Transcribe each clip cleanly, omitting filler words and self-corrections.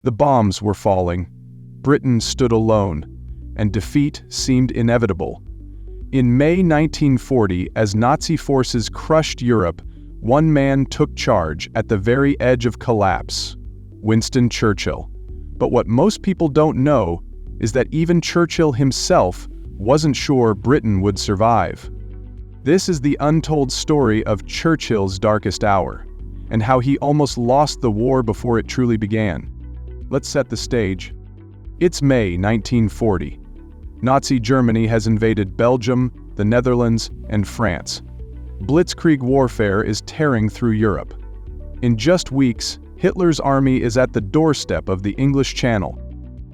The bombs were falling. Britain stood alone, and defeat seemed inevitable. In May 1940, as Nazi forces crushed Europe, one man took charge at the very edge of collapse: Winston Churchill. But what most people don't know is that even Churchill himself wasn't sure Britain would survive. This is the untold story of Churchill's darkest hour, and how he almost lost the war before it truly began. Let's set the stage. It's May 1940. Nazi Germany has invaded Belgium, the Netherlands, and France. Blitzkrieg warfare is tearing through Europe. In just weeks, Hitler's army is at the doorstep of the English Channel.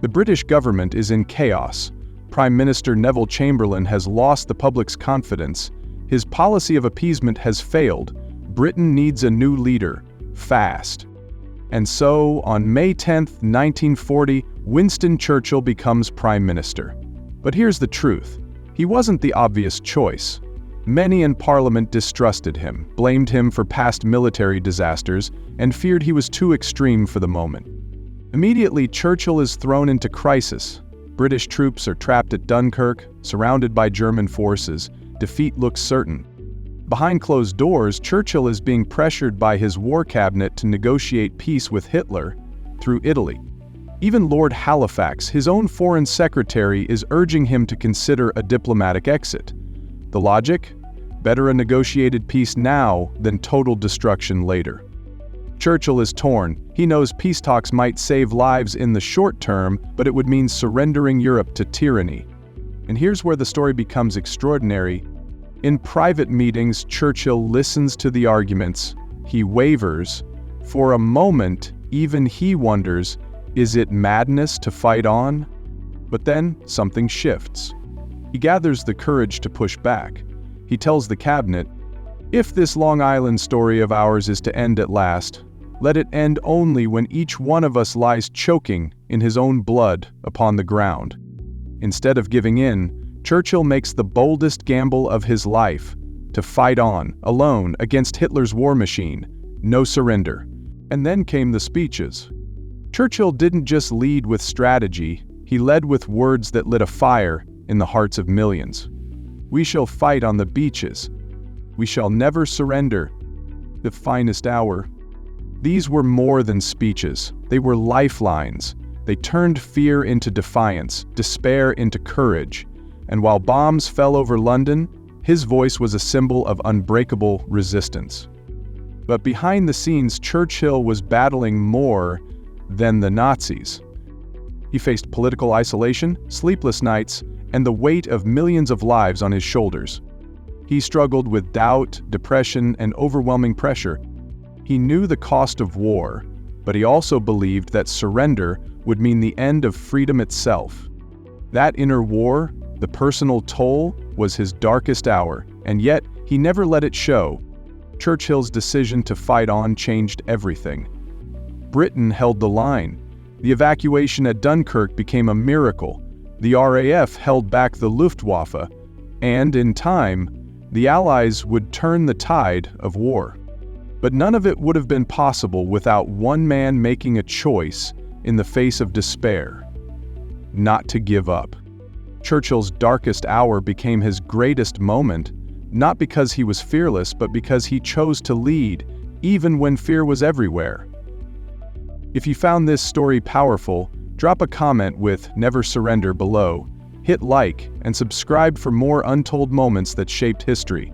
The British government is in chaos. Prime Minister Neville Chamberlain has lost the public's confidence. His policy of appeasement has failed. Britain needs a new leader, fast. And so, on May 10, 1940, Winston Churchill becomes Prime Minister. But here's the truth. He wasn't the obvious choice. Many in Parliament distrusted him, blamed him for past military disasters, and feared he was too extreme for the moment. Immediately, Churchill is thrown into crisis. British troops are trapped at Dunkirk, surrounded by German forces. Defeat looks certain. Behind closed doors, Churchill is being pressured by his war cabinet to negotiate peace with Hitler through Italy. Even Lord Halifax, his own foreign secretary, is urging him to consider a diplomatic exit. The logic? Better a negotiated peace now than total destruction later. Churchill is torn. He knows peace talks might save lives in the short term, but it would mean surrendering Europe to tyranny. And here's where the story becomes extraordinary. In private meetings, Churchill listens to the arguments. He wavers. For a moment, even he wonders, is it madness to fight on? But then, something shifts. He gathers the courage to push back. He tells the cabinet, "If this Long Island story of ours is to end at last, let it end only when each one of us lies choking in his own blood upon the ground." Instead of giving in, Churchill makes the boldest gamble of his life, to fight on, alone, against Hitler's war machine. No surrender. And then came the speeches. Churchill didn't just lead with strategy, he led with words that lit a fire in the hearts of millions. We shall fight on the beaches. We shall never surrender. The finest hour. These were more than speeches. They were lifelines. They turned fear into defiance, despair into courage. And while bombs fell over London, his voice was a symbol of unbreakable resistance. But behind the scenes, Churchill was battling more than the Nazis. He faced political isolation, sleepless nights, and the weight of millions of lives on his shoulders. He struggled with doubt, depression, and overwhelming pressure. He knew the cost of war, but he also believed that surrender would mean the end of freedom itself. That inner war, the personal toll, was his darkest hour, and yet he never let it show. Churchill's decision to fight on changed everything. Britain held the line. The evacuation at Dunkirk became a miracle. The RAF held back the Luftwaffe, and in time, the Allies would turn the tide of war. But none of it would have been possible without one man making a choice in the face of despair: not to give up. Churchill's darkest hour became his greatest moment, not because he was fearless, but because he chose to lead, even when fear was everywhere. If you found this story powerful, drop a comment with "Never Surrender" below. Hit like and subscribe for more untold moments that shaped history.